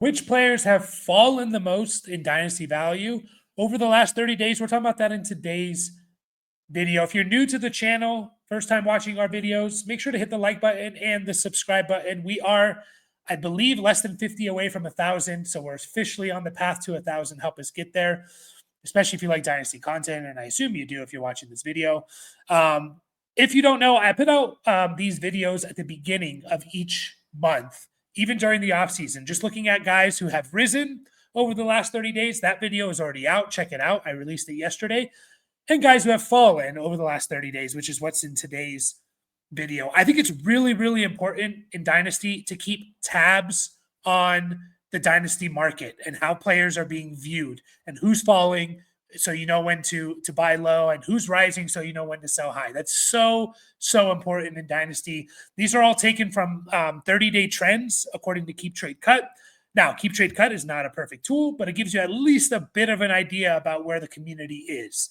Which players have fallen the most in dynasty value over the last 30 days? We're talking about that in today's video. If you're new to the channel, first time watching our videos, make sure to hit the like button and the subscribe button. We are, I believe, less than 50 away from 1,000. So we're officially on the path to 1,000. Help us get there, especially if you like dynasty content. And I assume you do if you're watching this video. If you don't know, I put out these videos at the beginning of each month, even during the off season, just looking at guys who have risen over the last 30 days. That video is already out. Check it out. I released it yesterday. And guys who have fallen over the last 30 days, which is what's in today's video. I think it's really, really important in Dynasty to keep tabs on the Dynasty market and how players are being viewed and who's falling, so you know when to buy low, and who's rising, so you know when to sell high. That's so important in Dynasty. These are all taken from 30-day trends according to KeepTradeCut. Now, KeepTradeCut is not a perfect tool, but it gives you at least a bit of an idea about where the community is.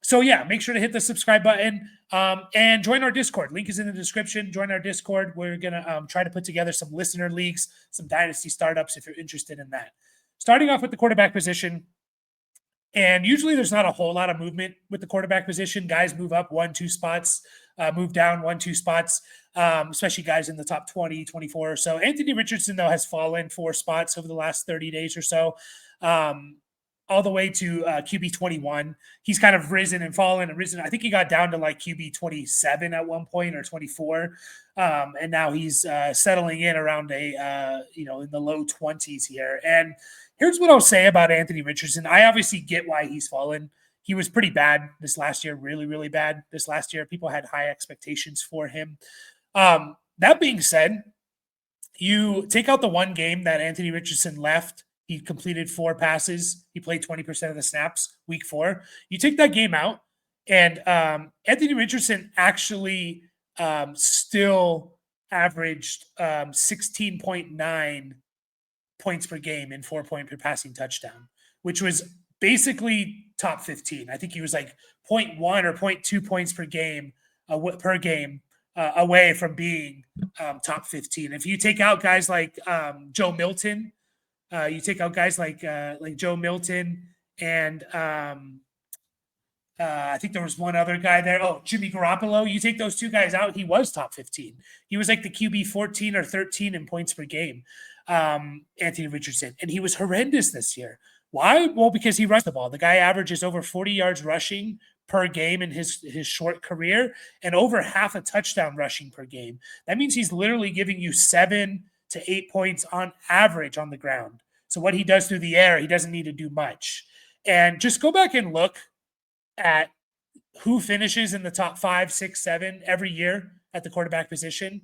So yeah, make sure to hit the subscribe button and join our Discord. Link is in the description. Join our Discord. We're going to try to put together some listener leagues, some Dynasty startups if you're interested in that. Starting off with the quarterback position. And usually there's not a whole lot of movement with the quarterback position. Guys move up 1-2 spots, move down 1-2 spots, especially guys in the top 20, 24 or so. Anthony Richardson, though, has fallen 4 spots over the last 30 days or so, all the way to QB 21. He's kind of risen and fallen and risen. I think he got down to like QB 27 at one point, or 24. And now he's settling in around in the low 20s here. And here's what I'll say about Anthony Richardson. I obviously get why he's fallen. He was pretty bad this last year, really, really bad this last year. People had high expectations for him. That being said, you take out the one game that Anthony Richardson left. He completed 4 passes. He played 20% of the snaps week 4. You take that game out, and Anthony Richardson actually still averaged 16.9 points per game and 4-point per passing touchdown, which was basically top 15. I think he was like 0.1 or 0.2 points per game away from being top 15. If you take out guys like Joe Milton, you take out guys like Joe Milton and I think there was one other guy there. Oh, Jimmy Garoppolo. You take those 2 guys out, he was top 15. He was like the QB 14 or 13 in points per game, Anthony Richardson. And he was horrendous this year. Why? Well, because he rushed the ball. The guy averages over 40 yards rushing per game in his short career and over half a touchdown rushing per game. That means he's literally giving you 7 to 8 points on average on the ground. So what he does through the air, he doesn't need to do much. And just go back and look at who finishes in the top 5, 6, 7 every year at the quarterback position.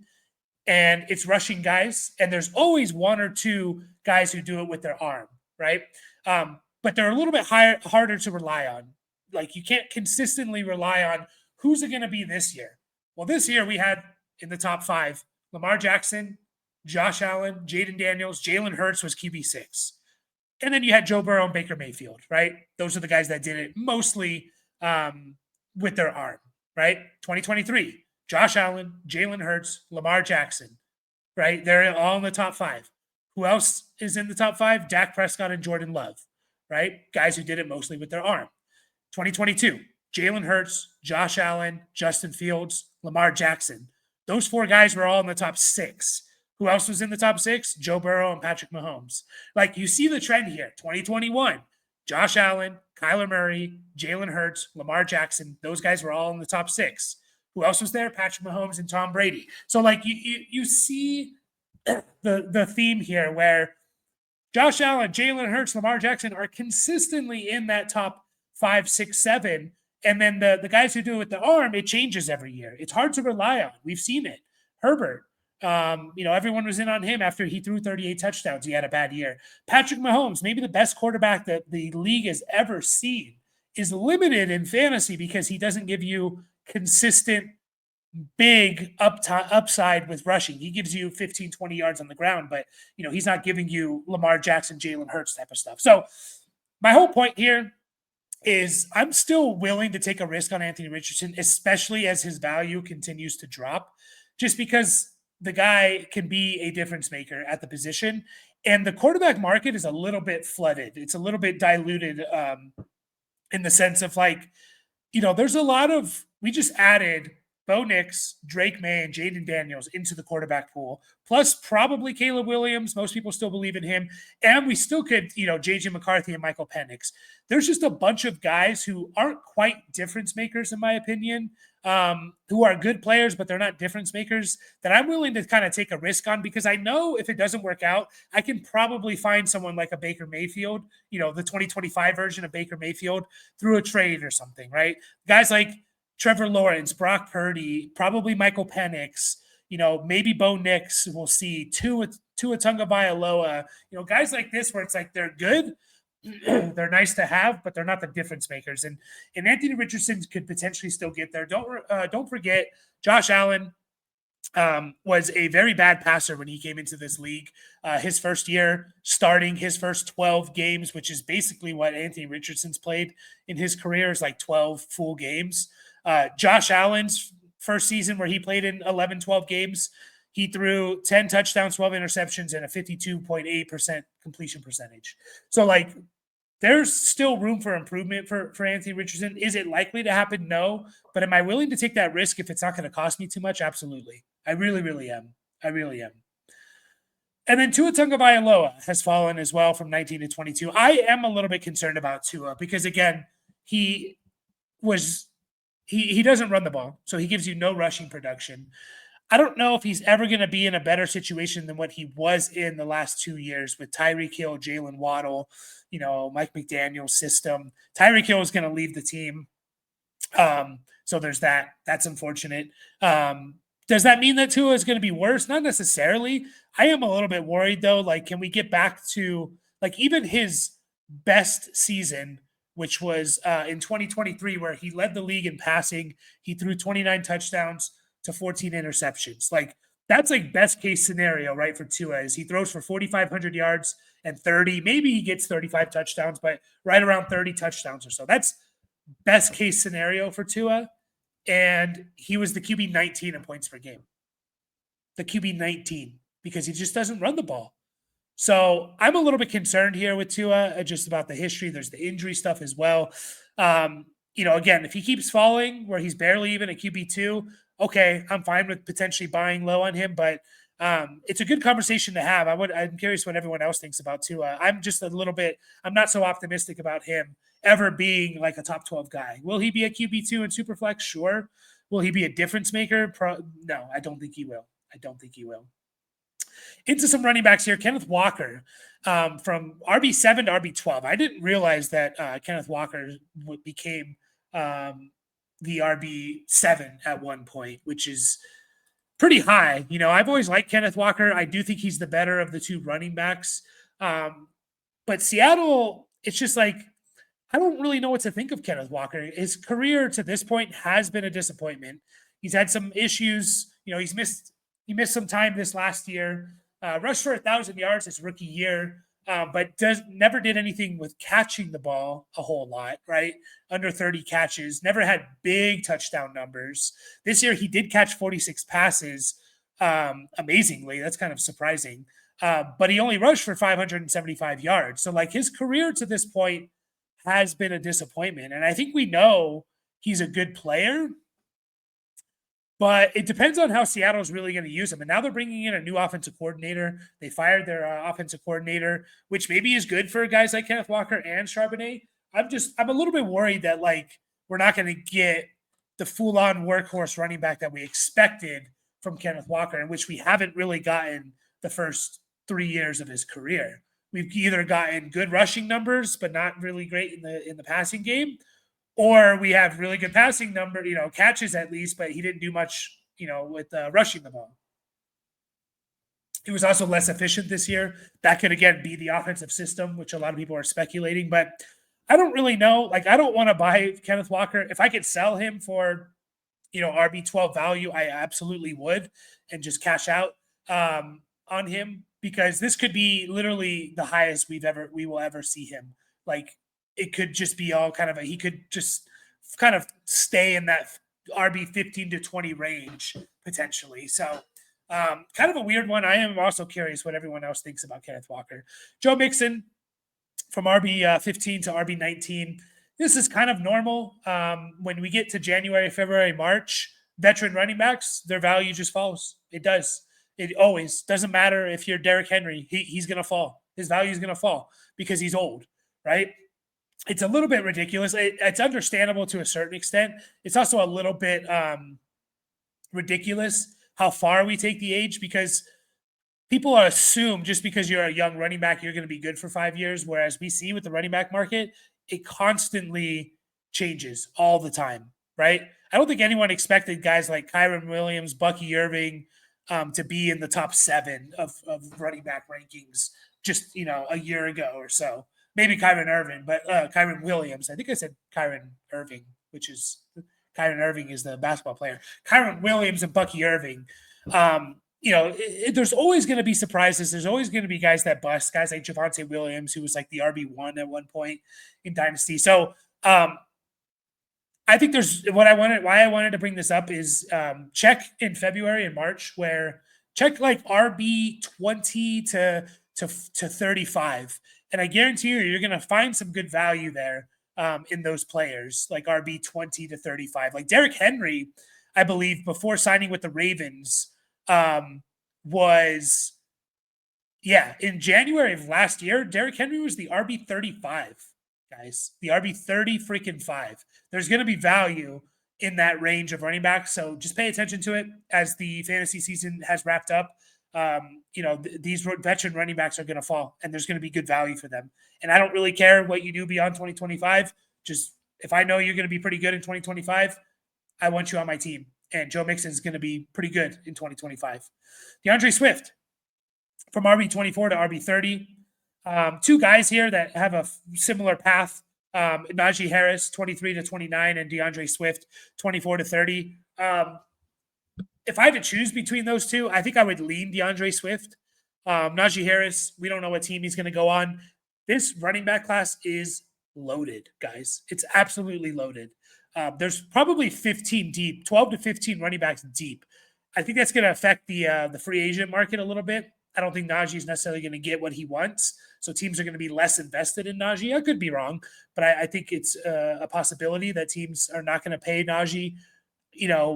And it's rushing guys. And there's always 1 or 2 guys who do it with their arm, right? But they're a little bit harder to rely on. Like, you can't consistently rely on who's it going to be this year. Well, this year we had in the top 5, Lamar Jackson, Josh Allen, Jaden Daniels, Jalen Hurts was QB6. And then you had Joe Burrow and Baker Mayfield, right? Those are the guys that did it mostly with their arm, right? 2023, Josh Allen, Jalen Hurts, Lamar Jackson, right? They're all in the top 5. Who else is in the top 5? Dak Prescott and Jordan Love, right? Guys who did it mostly with their arm. 2022, Jalen Hurts, Josh Allen, Justin Fields, Lamar Jackson. Those 4 guys were all in the top 6. Who else was in the top 6? Joe Burrow and Patrick Mahomes. Like, you see the trend here. 2021, Josh Allen, Kyler Murray, Jalen Hurts, Lamar Jackson. Those guys were all in the top 6. Who else was there? Patrick Mahomes and Tom Brady. So, like, you see the theme here where Josh Allen, Jalen Hurts, Lamar Jackson are consistently in that top 5, 6, 7. And then the guys who do it with the arm, it changes every year. It's hard to rely on. We've seen it. Herbert. Everyone was in on him after he threw 38 touchdowns. He had a bad year. Patrick Mahomes, maybe the best quarterback that the league has ever seen, is limited in fantasy because he doesn't give you consistent, big upside with rushing. He gives you 15, 20 yards on the ground, but he's not giving you Lamar Jackson, Jalen Hurts type of stuff. So my whole point here is I'm still willing to take a risk on Anthony Richardson, especially as his value continues to drop, just because the guy can be a difference maker at the position. And the quarterback market is a little bit flooded. It's a little bit diluted in the sense of like, there's a lot of, we just added Bo Nix, Drake May, and Jaden Daniels into the quarterback pool, plus probably Caleb Williams. Most people still believe in him. And we still could, JJ McCarthy and Michael Penix. There's just a bunch of guys who aren't quite difference makers, in my opinion, who are good players, but they're not difference makers, that I'm willing to kind of take a risk on, because I know if it doesn't work out, I can probably find someone like a Baker Mayfield, the 2025 version of Baker Mayfield, through a trade or something, right? Guys like Trevor Lawrence, Brock Purdy, probably Michael Penix, maybe Bo Nix, we'll see, Tua Tagovailoa, guys like this where it's like they're good, they're nice to have, but they're not the difference makers. And Anthony Richardson could potentially still get there. Don't forget, Josh Allen was a very bad passer when he came into this league. His first year starting, his first 12 games, which is basically what Anthony Richardson's played in his career, is like 12 full games. Josh Allen's first season, where he played in 11, 12 games, he threw 10 touchdowns, 12 interceptions, and a 52.8% completion percentage. So, like, there's still room for improvement for Anthony Richardson. Is it likely to happen? No. But am I willing to take that risk if it's not going to cost me too much? Absolutely. I really, really am. I really am. And then Tua Tagovailoa has fallen as well from 19 to 22. I am a little bit concerned about Tua because, again, he doesn't run the ball, so he gives you no rushing production. I don't know if he's ever going to be in a better situation than what he was in the last 2 years with Tyreek Hill, Jalen Waddle, Mike McDaniel's system. Tyreek Hill is going to leave the team. So there's that. That's unfortunate. Does that mean that Tua is going to be worse? Not necessarily. I am a little bit worried, though. Like, can we get back to, like, even his best season, which was in 2023, where he led the league in passing. He threw 29 touchdowns to 14 interceptions. Like, that's like best case scenario, right, for Tua, is he throws for 4,500 yards and 30. Maybe he gets 35 touchdowns, but right around 30 touchdowns or so. That's best case scenario for Tua. And he was the QB 19 in points per game. The QB 19, because he just doesn't run the ball. So I'm a little bit concerned here with Tua, just about the history. There's the injury stuff as well. Again, if he keeps falling where he's barely even a QB2, okay, I'm fine with potentially buying low on him, but it's a good conversation to have. I'm curious what everyone else thinks about Tua. I'm not so optimistic about him ever being like a top 12 guy. Will he be a QB2 in Superflex? Sure. Will he be a difference maker? No, I don't think he will. Into some running backs here. Kenneth Walker from RB7 to RB12. I didn't realize that Kenneth Walker became the RB7 at one point, which is pretty high. I've always liked Kenneth Walker. I do think he's the better of the two running backs. But Seattle, it's just like, I don't really know what to think of Kenneth Walker. His career to this point has been a disappointment. He's had some issues. He missed some time this last year. Rushed for 1,000 yards his rookie year, but never did anything with catching the ball a whole lot, right? Under 30 catches, never had big touchdown numbers. This year he did catch 46 passes, amazingly. That's kind of surprising. But he only rushed for 575 yards. So, like, his career to this point has been a disappointment. And I think we know he's a good player, but it depends on how Seattle's really going to use him. And now they're bringing in a new offensive coordinator. They fired their offensive coordinator, which maybe is good for guys like Kenneth Walker and Charbonnet. I'm a little bit worried that, like, we're not going to get the full-on workhorse running back that we expected from Kenneth Walker, in which we haven't really gotten the first 3 years of his career. We've either gotten good rushing numbers, but not really great in the passing game, or we have really good passing catches at least, but he didn't do much, with rushing the ball. He was also less efficient this year. That could, again, be the offensive system, which a lot of people are speculating, but I don't really know. Like, I don't want to buy Kenneth Walker. If I could sell him for, RB12 value, I absolutely would, and just cash out on him, because this could be literally the highest we will ever see him. Like, it could just be all kind of he could just kind of stay in that RB 15 to 20 range potentially. So Kind of a weird one. I am also curious what everyone else thinks about Kenneth Walker. Joe Mixon from RB 15 to RB 19. This is kind of normal. When we get to January, February, March, veteran running backs, their value just falls. It does. It always doesn't matter if you're Derrick Henry. He's going to fall. His value is going to fall because he's old, right? It's a little bit ridiculous. It's understandable to a certain extent. It's also a little bit ridiculous how far we take the age, because people assume just because you're a young running back, you're going to be good for 5 years. Whereas we see with the running back market, it constantly changes all the time, right? I don't think anyone expected guys like Kyren Williams, Bucky Irving to be in the top 7 of running back rankings just, a year ago or so. Maybe Kyren Williams. I think I said Kyren Irving, which is Kyren Irving is the basketball player. Kyren Williams and Bucky Irving. There's always going to be surprises. There's always going to be guys that bust, guys like Javonte Williams, who was like the RB1 at one point in Dynasty. So I think why I wanted to bring this up is check in February and March, where check like RB 20 to 35. And I guarantee you're going to find some good value there in those players, like RB 20 to 35. Like Derrick Henry, I believe, before signing with the Ravens, was in January of last year, Derrick Henry was the RB 35, guys. The RB 30 freaking 5. There's going to be value in that range of running backs. So just pay attention to it as the fantasy season has wrapped up. These veteran running backs are going to fall, and there's going to be good value for them. And I don't really care what you do beyond 2025. Just if I know you're going to be pretty good in 2025, I want you on my team. And Joe Mixon is going to be pretty good in 2025. DeAndre Swift from RB 24 to RB 30. Two guys here that have a similar path. Najee Harris, 23 to 29, and DeAndre Swift, 24 to 30. If I had to choose between those two, I think I would lean DeAndre Swift. Najee Harris, we don't know what team he's going to go on. This running back class is loaded, guys. It's absolutely loaded. There's probably 15 deep, 12 to 15 running backs deep. I think that's going to affect the free agent market a little bit. I don't think Najee is necessarily going to get what he wants. So teams are going to be less invested in Najee. I could be wrong, but I think it's a possibility that teams are not going to pay Najee,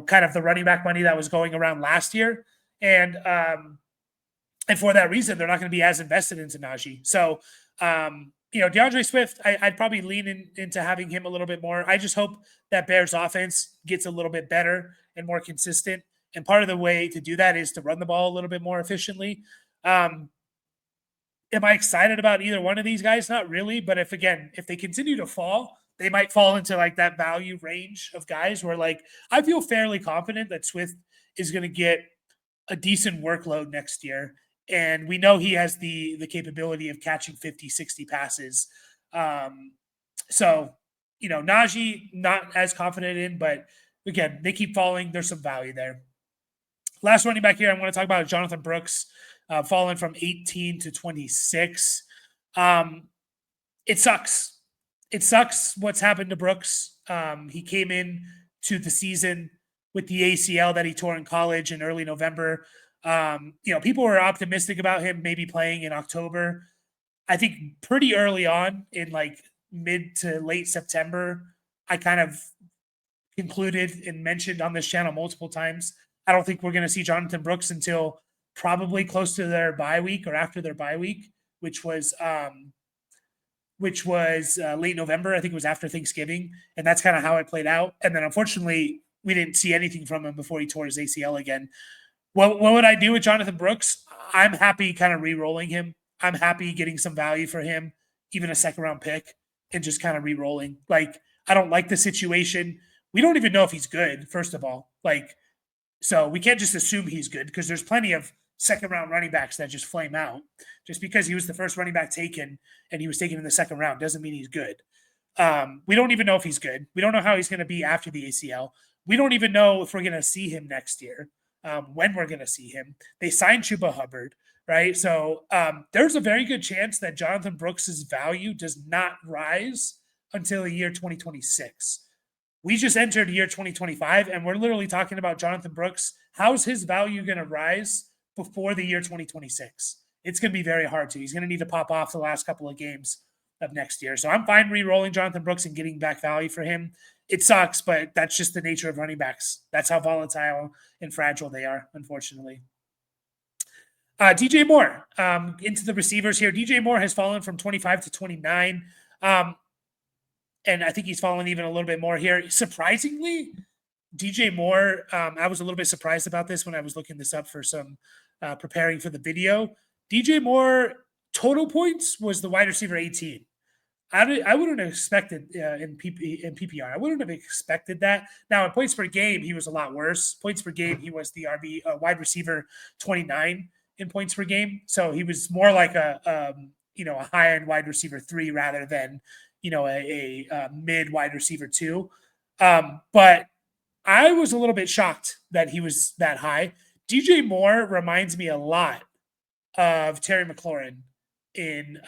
kind of the running back money that was going around last year. And for that reason, they're not going to be as invested into Najee. So, DeAndre Swift, I'd probably lean into having him a little bit more. I just hope that Bears offense gets a little bit better and more consistent. And part of the way to do that is to run the ball a little bit more efficiently. Am I excited about either one of these guys? Not really. But if they continue to fall, they might fall into like that value range of guys where like I feel fairly confident that Swift is going to get a decent workload next year. And we know he has the capability of catching 50, 60 passes. So, Najee, not as confident in, but again, they keep falling. There's some value there. Last running back here, I want to talk about Jonathan Brooks, falling from 18 to 26. It sucks. It sucks what's happened to Brooks. He came in to the season with the ACL that he tore in college in early November. People were optimistic about him maybe playing in October. I think pretty early on in like mid to late September, I kind of concluded and mentioned on this channel multiple times, I don't think we're going to see Jonathan Brooks until probably close to their bye week or after their bye week, which was late November. I think it was after Thanksgiving. And that's kind of how it played out. And then unfortunately, we didn't see anything from him before he tore his ACL again. What would I do with Jonathan Brooks? I'm happy kind of re-rolling him. I'm happy getting some value for him, even a second-round pick, and just kind of re-rolling. Like, I don't like the situation. We don't even know if he's good, first of all. So we can't just assume he's good because there's plenty of second-round running backs that just flame out. Just because he was the first running back taken and he was taken in the second round doesn't mean he's good. We don't even know if he's good. We don't know how he's going to be after the ACL. We don't even know if we're going to see him next year. When we're going to see him. They signed Chuba Hubbard, right? So there's a very good chance that Jonathan Brooks' value does not rise until the year 2026. We just entered year 2025, and we're literally talking about Jonathan Brooks how's his value going to rise before the year 2026? It's going to be very hard to. He's going to need to pop off the last couple of games of next year. So I'm fine re-rolling Jonathan Brooks and getting back value for him. It sucks, but that's just the nature of running backs. That's how volatile and fragile they are, unfortunately. DJ Moore, into the receivers here. DJ Moore has fallen from 25 to 29. And I think he's fallen even a little bit more here. Surprisingly, DJ Moore, I was a little bit surprised about this when I was looking this up for some preparing for the video. DJ Moore total points was the wide receiver 18. I wouldn't have expected in PPR. I wouldn't have expected that. Now in points per game, he was a lot worse. Points per game, he was the wide receiver 29 in points per game. So he was more like a high end wide receiver 3 rather than a mid wide receiver 2. But I was a little bit shocked that he was that high. DJ Moore reminds me a lot of Terry McLaurin in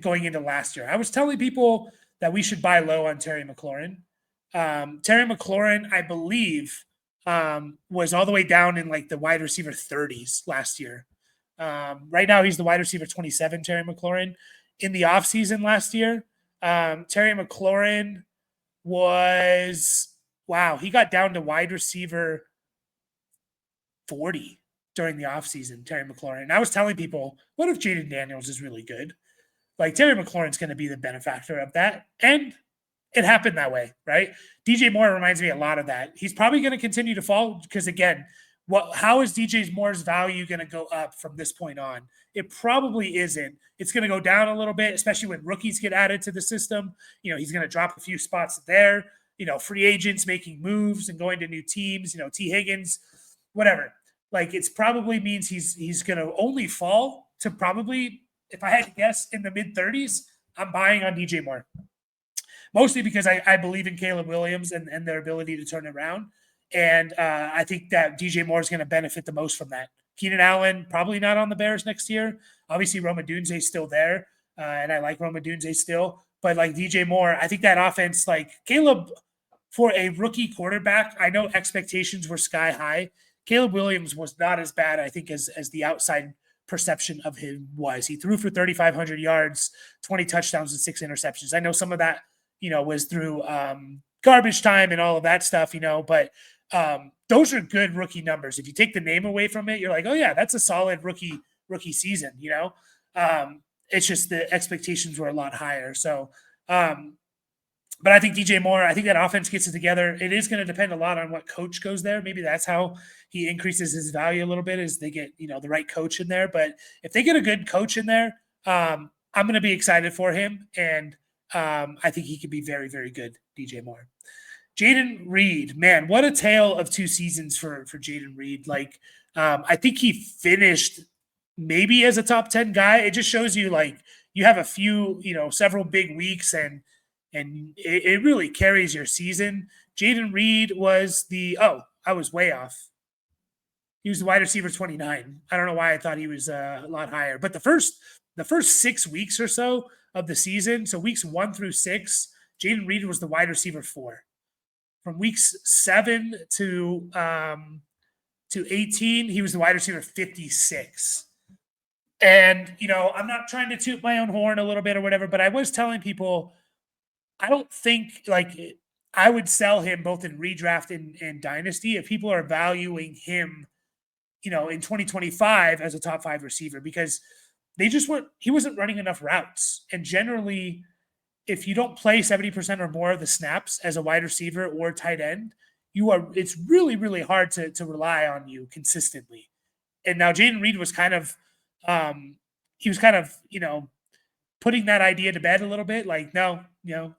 going into last year. I was telling people that we should buy low on Terry McLaurin. Terry McLaurin, I believe, was all the way down in like the wide receiver 30s last year. Right now, he's the wide receiver 27, Terry McLaurin. In the offseason last year, Terry McLaurin he got down to wide receiver 40 during the offseason, Terry McLaurin. And I was telling people, what if Jaden Daniels is really good? Like, Terry McLaurin's going to be the benefactor of that. And it happened that way, right? DJ Moore reminds me a lot of that. He's probably going to continue to fall because, again, how is DJ Moore's value going to go up from this point on? It probably isn't. It's going to go down a little bit, especially when rookies get added to the system. He's going to drop a few spots there. Free agents making moves and going to new teams, T. Higgins, whatever. Like, it's probably means he's going to only fall to probably, if I had to guess, in the mid-30s. I'm buying on DJ Moore. Mostly because I believe in Caleb Williams and their ability to turn it around. And I think that DJ Moore is going to benefit the most from that. Keenan Allen, probably not on the Bears next year. Obviously, Roma Dunze's still there, and I like Roma Dunze still. But like DJ Moore, I think that offense, like Caleb, for a rookie quarterback, I know expectations were sky high. Caleb Williams was not as bad, I think, as the outside perception of him was. He threw for 3,500 yards, 20 touchdowns, and 6 interceptions. I know some of that, was through garbage time and all of that stuff, but those are good rookie numbers. If you take the name away from it, you're like, oh yeah, that's a solid rookie season, it's just the expectations were a lot higher. So, but I think DJ Moore, I think that offense gets it together. It is going to depend a lot on what coach goes there. Maybe that's how he increases his value a little bit, is they get, the right coach in there. But if they get a good coach in there, I'm going to be excited for him. And I think he could be very, very good, DJ Moore. Jaden Reed, man, what a tale of 2 seasons for Jaden Reed. Like, I think he finished maybe as a top 10 guy. It just shows you, like, you have a few, several big weeks and it really carries your season. Jaden Reed was I was way off. He was the wide receiver 29. I don't know why I thought he was a lot higher. But the first 6 weeks or so of the season, so weeks 1 through 6, Jaden Reed was the wide receiver 4. From weeks 7 to 18, he was the wide receiver 56. And, I'm not trying to toot my own horn a little bit or whatever, but I was telling people, I don't think, like, I would sell him both in redraft and Dynasty if people are valuing him, in 2025 as a top 5 receiver, because he wasn't running enough routes. And generally, if you don't play 70% or more of the snaps as a wide receiver or tight end, it's really, really hard to rely on you consistently. And now Jaden Reed was kind of, putting that idea to bed a little bit. Like, no,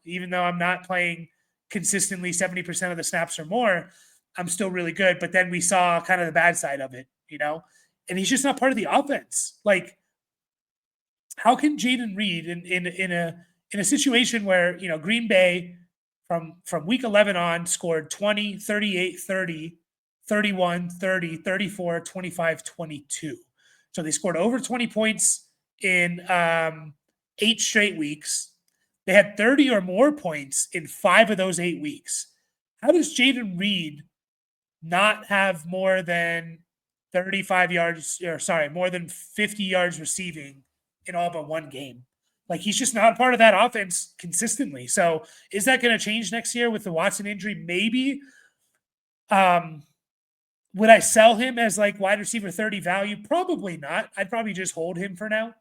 even though I'm not playing consistently 70% of the snaps or more, I'm still really good. But then we saw kind of the bad side of it, and he's just not part of the offense. Like, how can Jaden Reed in a situation where, Green Bay from week 11 on scored 20, 38, 30, 31, 30, 34, 25, 22. So they scored over 20 points in 8 straight weeks. They had 30 or more points in 5 of those 8 weeks. How does Jaden Reed not have more than 35 yards, or sorry, more than 50 yards receiving in all but one game. Like, he's just not a part of that offense consistently. So is that going to change next year with the Watson injury? Maybe. Would I sell him as like wide receiver 30 value? Probably not. I'd probably just hold him for now.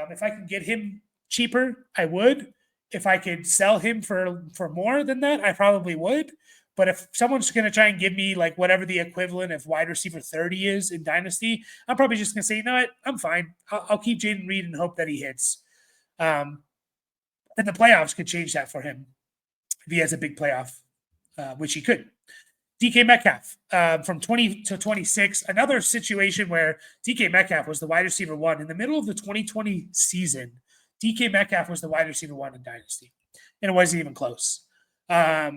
If I can get him cheaper, I would. If I could sell him for more than that, I probably would. But if someone's going to try and give me like whatever the equivalent of wide receiver 30 is in Dynasty, I'm probably just going to say, you know what, I'm fine. I'll keep Jaden Reed and hope that he hits. And the playoffs could change that for him if he has a big playoff, which he could. DK Metcalf from 20 to 26, another situation where DK Metcalf was the wide receiver 1. In the middle of the 2020 season, DK Metcalf was the wide receiver 1 in Dynasty, and it wasn't even close. The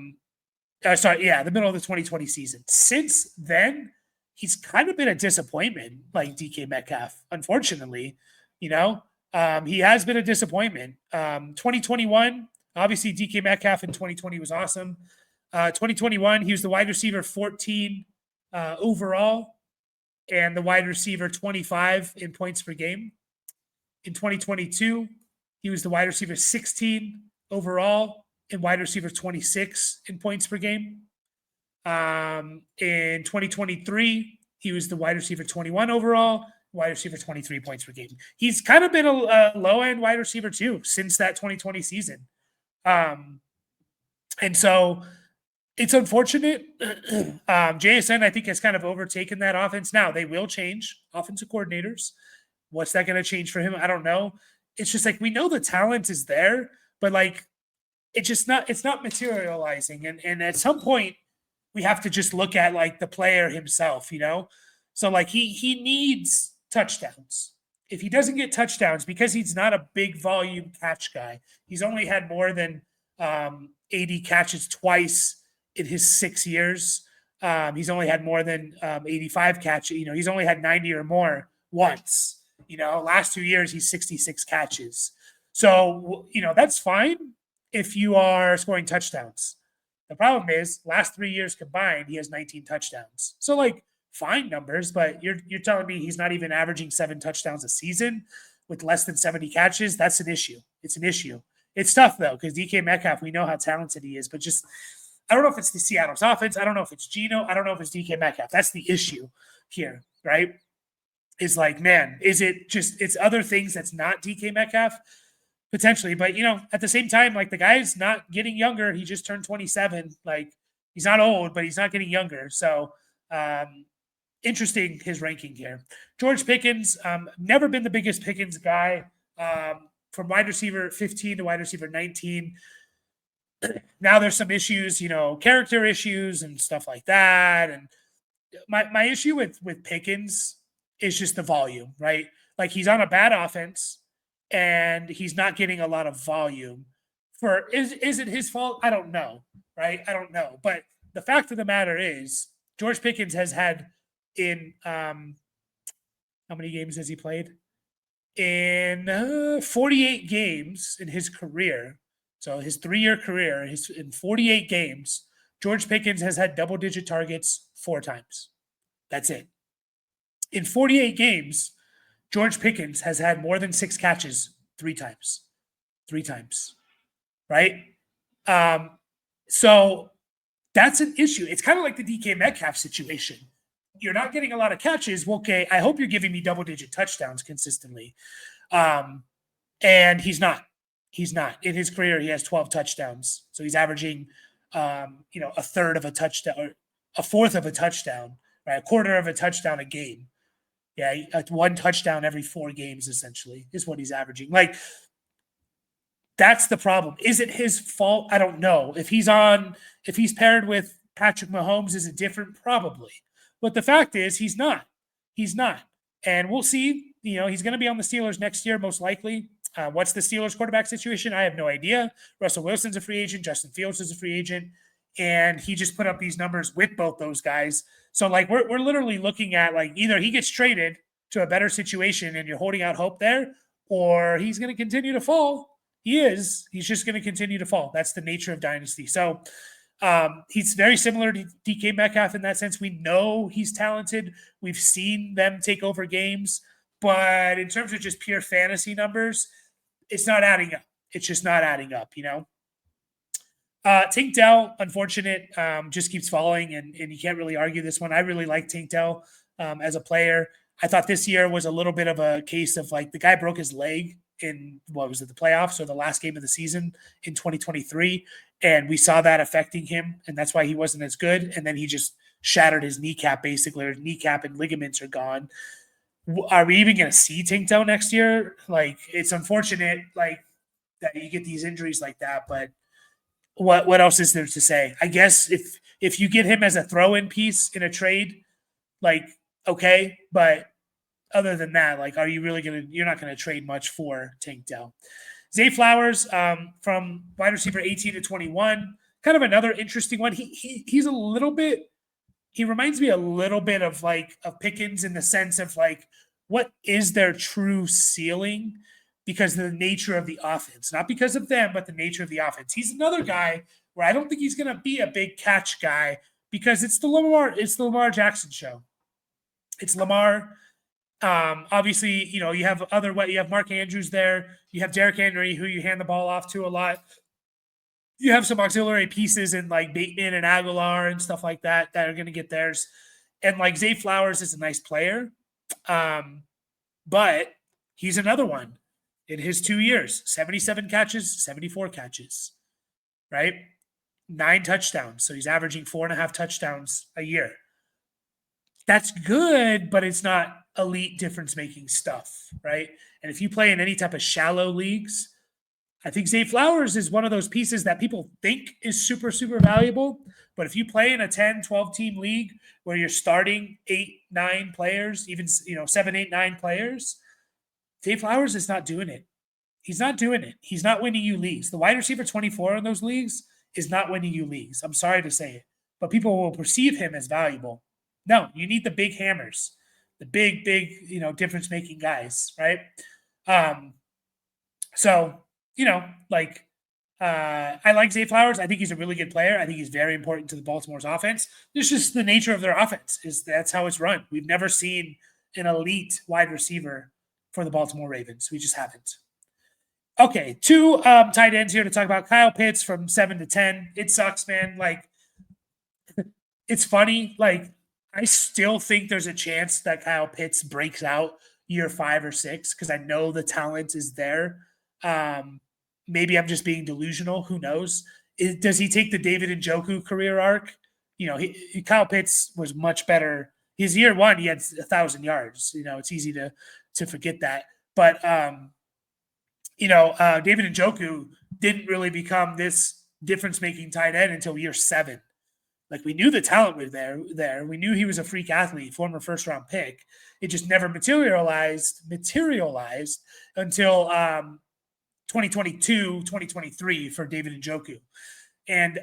middle of the 2020 season. Since then, he's kind of been a disappointment, like DK Metcalf, unfortunately. He has been a disappointment. 2021, obviously DK Metcalf in 2020 was awesome. 2021, he was the wide receiver 14 overall and the wide receiver 25 in points per game. In 2022, he was the wide receiver 16 overall and wide receiver 26 in points per game. In 2023, he was the wide receiver 21 overall, wide receiver 23 points per game. He's kind of been a low-end wide receiver too since that 2020 season. And so it's unfortunate. JSN, I think, has kind of overtaken that offense. Now, they will change offensive coordinators. What's that going to change for him? I don't know. It's just like we know the talent is there, but like it's not materializing. And at some point, we have to just look at like the player himself, So like he needs touchdowns. If he doesn't get touchdowns, because he's not a big volume catch guy, he's only had more than 80 catches twice in his 6 years. He's only had more than 85 catches. He's only had 90 or more once. Last 2 years, he's 66 catches. So, that's fine if you are scoring touchdowns. The problem is, last 3 years combined, he has 19 touchdowns. So, like, fine numbers, but you're telling me he's not even averaging 7 touchdowns a season with less than 70 catches? That's an issue. It's an issue. It's tough, though, because DK Metcalf, we know how talented he is, but just I don't know if it's the Seattle's offense. I don't know if it's Geno. I don't know if it's DK Metcalf. That's the issue here, right? Is like, man, is it just it's other things that's not DK Metcalf? Potentially. But, at the same time, like the guy's not getting younger. He just turned 27. Like, he's not old, but he's not getting younger. So, interesting his ranking here. George Pickens, never been the biggest Pickens guy. From wide receiver 15 to wide receiver 19. Now there's some issues, character issues and stuff like that. And my issue with Pickens is just the volume, right? Like, he's on a bad offense and he's not getting a lot of volume. Is it his fault? I don't know, right? I don't know. But the fact of the matter is, George Pickens has had in how many games has he played? In 48 games in his career. So his 3-year career, in 48 games, George Pickens has had double-digit targets 4 times. That's it. In 48 games, George Pickens has had more than 6 catches 3 times. 3 times. Right? So that's an issue. It's kind of like the DK Metcalf situation. You're not getting a lot of catches. Well, okay, I hope you're giving me double-digit touchdowns consistently. And he's not. He's not. In his career, he has 12 touchdowns. So he's averaging, a third of a touchdown, or a fourth of a touchdown, right? A quarter of a touchdown a game. Yeah, 1 touchdown every 4 games, essentially, is what he's averaging. Like, that's the problem. Is it his fault? I don't know. If he's paired with Patrick Mahomes, is it different? Probably. But the fact is, he's not. He's not. And we'll see. He's going to be on the Steelers next year, most likely. What's the Steelers quarterback situation? I have no idea. Russell Wilson's a free agent. Justin Fields is a free agent. And he just put up these numbers with both those guys. So, like, we're literally looking at, like, either he gets traded to a better situation and you're holding out hope there, or he's going to continue to fall. He is. He's just going to continue to fall. That's the nature of Dynasty. So, He's very similar to DK Metcalf in that sense. We know he's talented. We've seen them take over games. But in terms of just pure fantasy numbers, it's not adding up. It's just not adding up, Tank Dell, unfortunate, just keeps falling, and you can't really argue this one. I really like Tank Dell as a player. I thought this year was a little bit of a case of like the guy broke his leg in, what was it, the playoffs or the last game of the season in 2023. And we saw that affecting him. And that's why he wasn't as good. And then he just shattered his kneecap, basically, or his kneecap and ligaments are gone. Are we even going to see Tank Dell next year? Like, it's unfortunate, like, that you get these injuries like that. But what else is there to say? I guess if you get him as a throw-in piece in a trade, like, okay, but other than that, like, are you really you're not going to trade much for Tank Dell. Zay Flowers, from wide receiver 18 to 21, kind of another interesting one. He's a little bit, he reminds me a little bit of Pickens in the sense of like, what is their true ceiling? Because of the nature of the offense, not because of them, but the nature of the offense. He's another guy where I don't think he's going to be a big catch guy because it's the Lamar Jackson show. It's Lamar. Obviously, you have you have Mark Andrews there. You have Derrick Henry, who you hand the ball off to a lot. You have some auxiliary pieces in like Bateman and Aguilar and stuff like that are going to get theirs. And like Zay Flowers is a nice player. But he's another one in his 2 years, 77 catches, 74 catches, right? 9 touchdowns. So he's averaging 4.5 touchdowns a year. That's good, but it's not elite difference-making stuff, right? And if you play in any type of shallow leagues, I think Zay Flowers is one of those pieces that people think is super, super valuable. But if you play in a 10, 12-team league where you're starting 8, 9 players, even 7, 8, 9 players, Zay Flowers is not doing it. He's not doing it. He's not winning you leagues. The wide receiver 24 in those leagues is not winning you leagues. I'm sorry to say it, but people will perceive him as valuable. No, you need the big hammers, the big, difference-making guys, right? So, I like Zay Flowers. I think he's a really good player. I think he's very important to the Baltimore's offense. It's just the nature of their offense. That's how it's run. We've never seen an elite wide receiver for the Baltimore Ravens. We just haven't. Okay, 2 tight ends here to talk about. Kyle Pitts from 7 to 10. It sucks, man. Like, it's funny. Like, I still think there's a chance that Kyle Pitts breaks out year 5 or 6 because I know the talent is there. Maybe I'm just being delusional. Who knows? Does he take the David Njoku career arc? Kyle Pitts was much better. His year 1, he had 1,000 yards. It's easy to forget that. But, David Njoku didn't really become this difference-making tight end until year 7. Like, we knew the talent was there. We knew he was a freak athlete, former first-round pick. It just never materialized until 2022, 2023 for David Njoku. And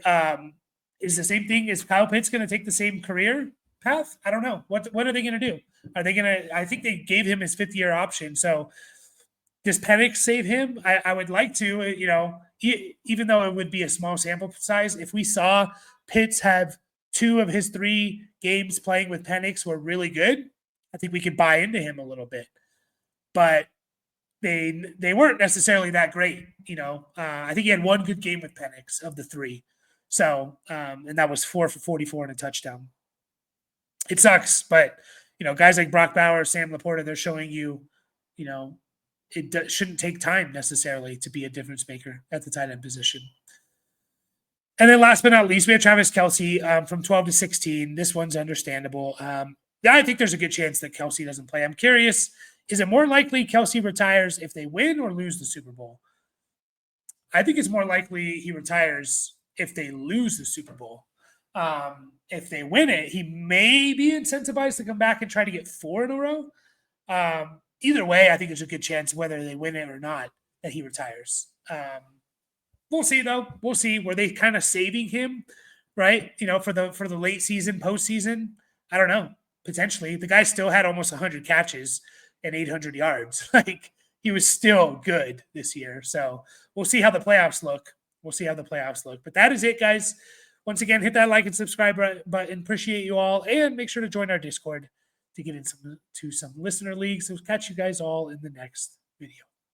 is the same thing? Is Kyle Pitts going to take the same career path? I don't know. What are they going to do? Are they going to – I think they gave him his 5th-year option. So does Penix save him? I would like to, even though it would be a small sample size. If we saw – Pitts have 2 of his 3 games playing with Penix were really good, I think we could buy into him a little bit. But they weren't necessarily that great. I think he had 1 good game with Penix of the 3. So, and that was 4 for 44 and a touchdown. It sucks, but, guys like Brock Bowers, Sam Laporta, they're showing you, it shouldn't take time necessarily to be a difference maker at the tight end position. And then last but not least, we have Travis Kelce from 12 to 16. This one's understandable. I think there's a good chance that Kelce doesn't play. I'm curious, is it more likely Kelce retires if they win or lose the Super Bowl? I think it's more likely he retires if they lose the Super Bowl. If they win it, he may be incentivized to come back and try to get 4 in a row. Either way, I think there's a good chance, whether they win it or not, that he retires. We'll see, though. We'll see. Were they kind of saving him, right? For the late season, postseason? I don't know. Potentially. The guy still had almost 100 catches and 800 yards. Like, he was still good this year. So we'll see how the playoffs look. But that is it, guys. Once again, hit that like and subscribe button. Appreciate you all. And make sure to join our Discord to get into some listener leagues. So catch you guys all in the next video.